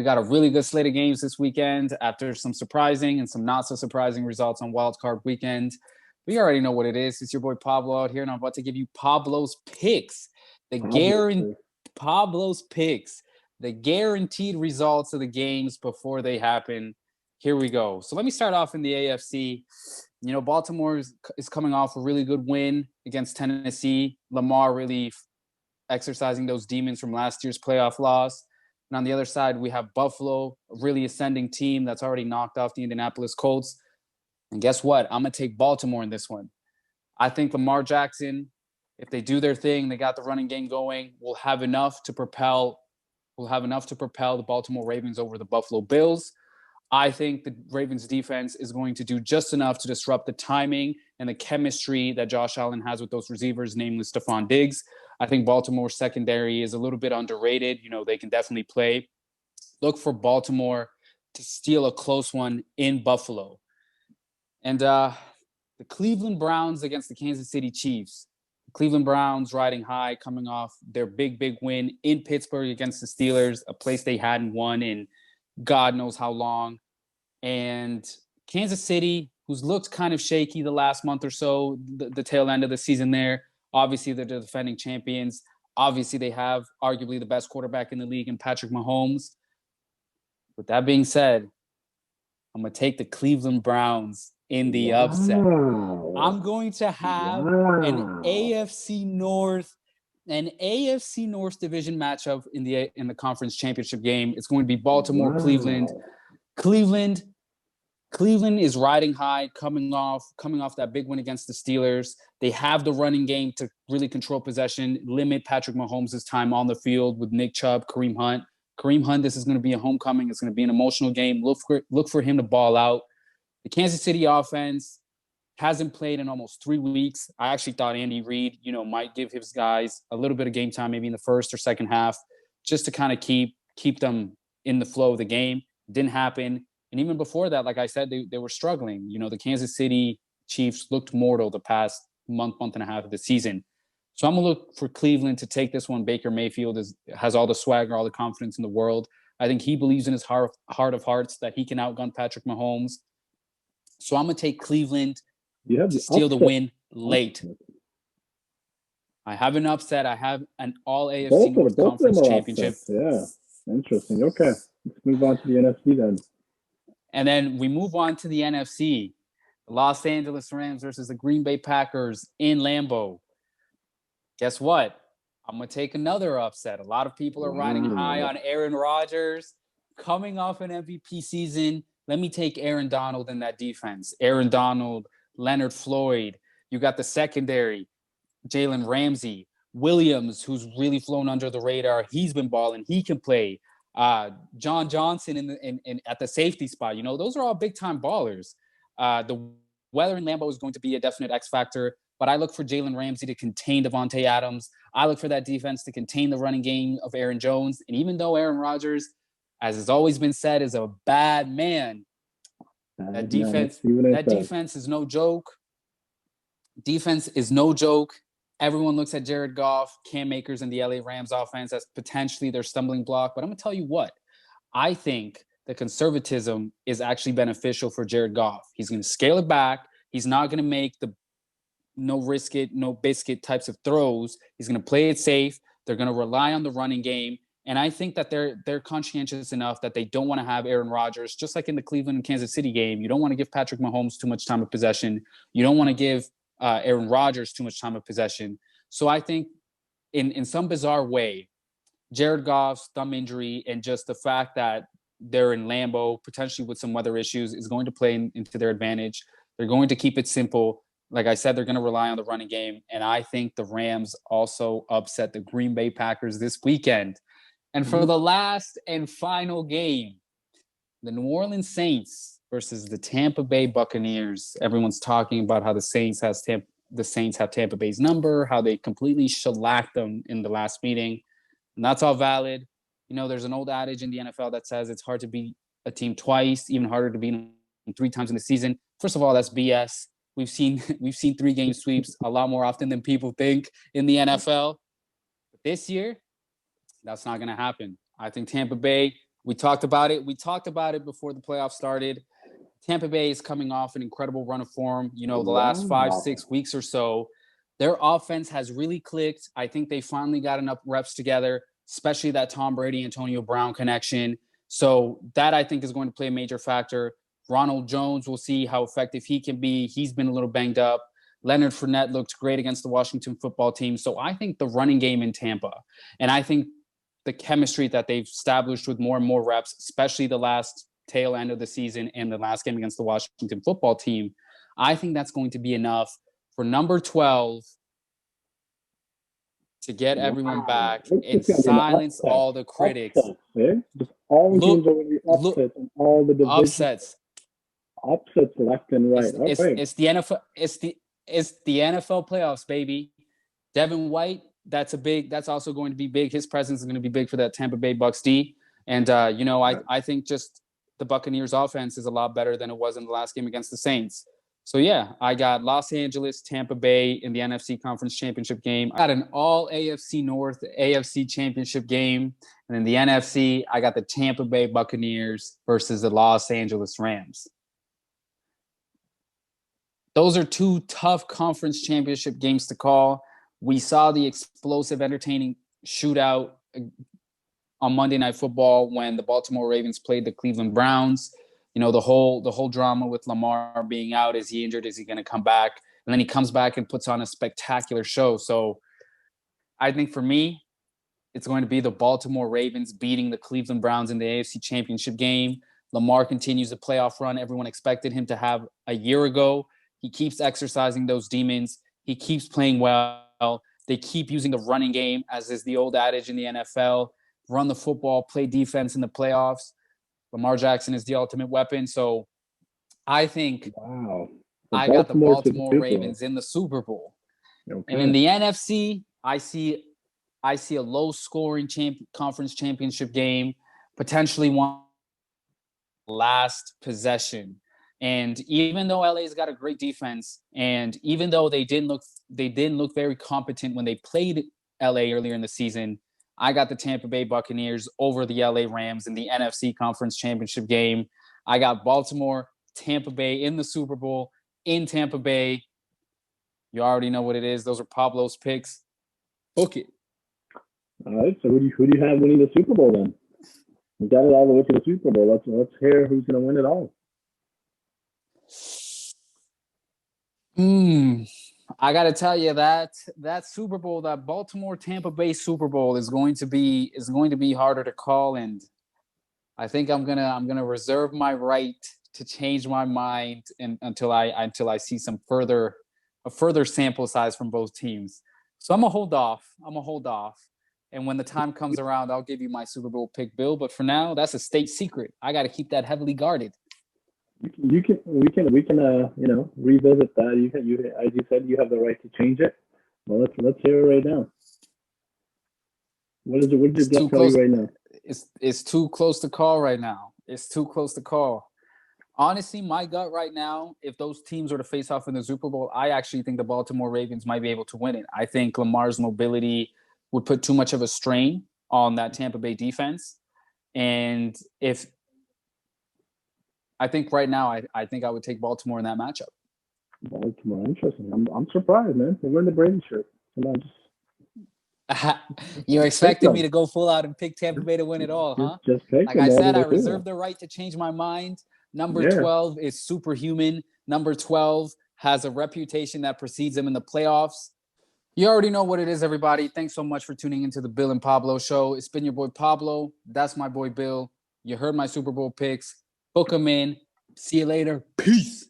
We got a really good slate of games this weekend after some surprising and some not so surprising results on Wild Card Weekend. We already know what it is. It's your boy Pablo out here, and I'm about to give you Pablo's picks. The guaranteed Pablo's picks, the guaranteed results of the games before they happen. Here we go. So let me start off in the AFC. You know, Baltimore is coming off a really good win against Tennessee. Lamar really exercising those demons from last year's playoff loss. And on the other side, we have Buffalo, a really ascending team that's already knocked off the Indianapolis Colts. And guess what? I'm going to take Baltimore in this one. I think Lamar Jackson, if they do their thing, they got the running game going, will have enough to propel the Baltimore Ravens over the Buffalo Bills. I think the Ravens defense is going to do just enough to disrupt the timing and the chemistry that Josh Allen has with those receivers, namely Stephon Diggs. I think Baltimore's secondary is a little bit underrated. You know, they can definitely play. Look for Baltimore to steal a close one in Buffalo. And the Cleveland Browns against the Kansas City Chiefs. The Cleveland Browns riding high, coming off their big win in Pittsburgh against the Steelers, a place they hadn't won in God knows how long. And Kansas City, who's looked kind of shaky the last month or so, the tail end of the season there. Obviously, they're the defending champions. Obviously, they have arguably the best quarterback in the league in Patrick Mahomes. With that being said, I'm going to take the Cleveland Browns in the upset. I'm going to have an AFC North division matchup in the conference championship game. It's going to be Baltimore, Cleveland. Cleveland is riding high, coming off that big win against the Steelers. They have the running game to really control possession, limit Patrick Mahomes' time on the field with Nick Chubb, Kareem Hunt. Kareem Hunt, this is going to be a homecoming. It's going to be an emotional game. Look for him to ball out. The Kansas City offense hasn't played in almost 3 weeks. I actually thought Andy Reid, might give his guys a little bit of game time, maybe in the first or second half, just to kind of keep them in the flow of the game. Didn't happen. And even before that, like I said, they were struggling. The Kansas City Chiefs looked mortal the past month and a half of the season. So I'm going to look for Cleveland to take this one. Baker Mayfield has all the swagger, all the confidence in the world. I think he believes in his heart of hearts that he can outgun Patrick Mahomes. So I'm going to take Cleveland to steal the win late. I have an upset. I have an all AFC North Conference championship. Yeah, interesting. Okay, let's move on to the NFC then. And then we move on to the NFC. The Los Angeles Rams versus the Green Bay Packers in Lambeau. Guess what? I'm going to take another upset. A lot of people are riding high on Aaron Rodgers. Coming off an MVP season, let me take Aaron Donald in that defense. Aaron Donald, Leonard Floyd. You got the secondary, Jalen Ramsey. Williams, who's really flown under the radar. He's been balling. He can play. John Johnson in at the safety spot. Those are all big-time ballers. The weather in Lambeau is going to be a definite X factor, but I look for Jalen Ramsey to contain Devontae Adams. I look for that defense to contain the running game of Aaron Jones. And even though Aaron Rodgers, as has always been said, is a bad man, that defense is no joke. Defense is no joke. Everyone looks at Jared Goff, Cam Akers, and the LA Rams offense as potentially their stumbling block. But I'm going to tell you what. I think the conservatism is actually beneficial for Jared Goff. He's going to scale it back. He's not going to make the no risk it, no biscuit types of throws. He's going to play it safe. They're going to rely on the running game. And I think that they're conscientious enough that they don't want to have Aaron Rodgers, just like in the Cleveland and Kansas City game. You don't want to give Patrick Mahomes too much time of possession. You don't want to give Aaron Rodgers too much time of possession. So I think in some bizarre way, Jared Goff's thumb injury and just the fact that they're in Lambeau, potentially with some weather issues, is going to play into their advantage. They're going to keep it simple. Like I said, they're going to rely on the running game. And I think the Rams also upset the Green Bay Packers this weekend. And for the last and final game, the New Orleans Saints versus the Tampa Bay Buccaneers. Everyone's talking about how the Saints have Tampa Bay's number, how they completely shellacked them in the last meeting. And that's all valid. There's an old adage in the NFL that says it's hard to beat a team twice, even harder to beat them 3 times in the season. First of all, that's BS. We've seen 3-game sweeps a lot more often than people think in the NFL. But this year, that's not going to happen. I think Tampa Bay, We talked about it. We talked about it before the playoffs started. Tampa Bay is coming off an incredible run of form. You know, the last 5, Wow. 6 weeks or so, their offense has really clicked. I think they finally got enough reps together, especially that Tom Brady, Antonio Brown connection. So that I think is going to play a major factor. Ronald Jones, we'll see how effective he can be. He's been a little banged up. Leonard Fournette looked great against the Washington football team. So I think the running game in Tampa, and I think the chemistry that they've established with more and more reps, especially the last tail end of the season and the last game against the Washington football team, I think that's going to be enough for number 12 to get everyone back and silence all the critics. Upsets, eh? Just all the teams are going to be upsets and all the division upsets left and right. It's the NFL. It's the NFL playoffs, baby. Devin White, that's also going to be big. His presence is going to be big for that Tampa Bay Bucks D. And I think just the Buccaneers offense is a lot better than it was in the last game against the Saints. So yeah, I got Los Angeles, Tampa Bay in the NFC Conference Championship game. I got an all AFC North AFC Championship game. And in the NFC, I got the Tampa Bay Buccaneers versus the Los Angeles Rams. Those are two tough conference championship games to call. We saw the explosive, entertaining shootout on Monday Night Football when the Baltimore Ravens played the Cleveland Browns. You know, the whole drama with Lamar being out. Is he injured? Is he going to come back? And then he comes back and puts on a spectacular show. So I think for me, it's going to be the Baltimore Ravens beating the Cleveland Browns in the AFC Championship game. Lamar continues the playoff run everyone expected him to have a year ago. He keeps exercising those demons. He keeps playing well. They keep using the running game, as is the old adage in the NFL. Run the football, play defense in the playoffs. Lamar Jackson is the ultimate weapon. So I think I got the Baltimore Ravens in the Super Bowl. Okay. And in the NFC, I see a low-scoring conference championship game, potentially one last possession. And even though LA's got a great defense, and even though they didn't look very competent when they played LA earlier in the season, I got the Tampa Bay Buccaneers over the LA Rams in the NFC Conference Championship game. I got Baltimore, Tampa Bay in the Super Bowl in Tampa Bay. You already know what it is. Those are Pablo's picks. Book it. All right. So who do you have winning the Super Bowl then? We got it all the way to the Super Bowl. Let's hear who's going to win it all. I got to tell you that Super Bowl, that Baltimore Tampa Bay Super Bowl is going to be harder to call, and I think I'm gonna reserve my right to change my mind until I see a further sample size from both teams. So I'm gonna hold off, and when the time comes around, I'll give you my Super Bowl pick, Bill. But for now, that's a state secret. I got to keep that heavily guarded. We can revisit that. You as you said, you have the right to change it. Well, let's hear it right now. What did your gut tell you right now? It's too close to call right now. It's too close to call. Honestly, my gut right now, if those teams were to face off in the Super Bowl, I actually think the Baltimore Ravens might be able to win it. I think Lamar's mobility would put too much of a strain on that Tampa Bay defense. And I think right now, I think I would take Baltimore in that matchup. Baltimore, interesting. I'm surprised, man. They're wearing the Brady shirt. Come on, You're expecting me to go full out and pick Tampa Bay to win it all, huh? Just pick like I said, I reserve the right to change my mind. Number 12 is superhuman. Number 12 has a reputation that precedes him in the playoffs. You already know what it is, everybody. Thanks so much for tuning into the Bill and Pablo show. It's been your boy Pablo. That's my boy Bill. You heard my Super Bowl picks. Book them in. See you later. Peace.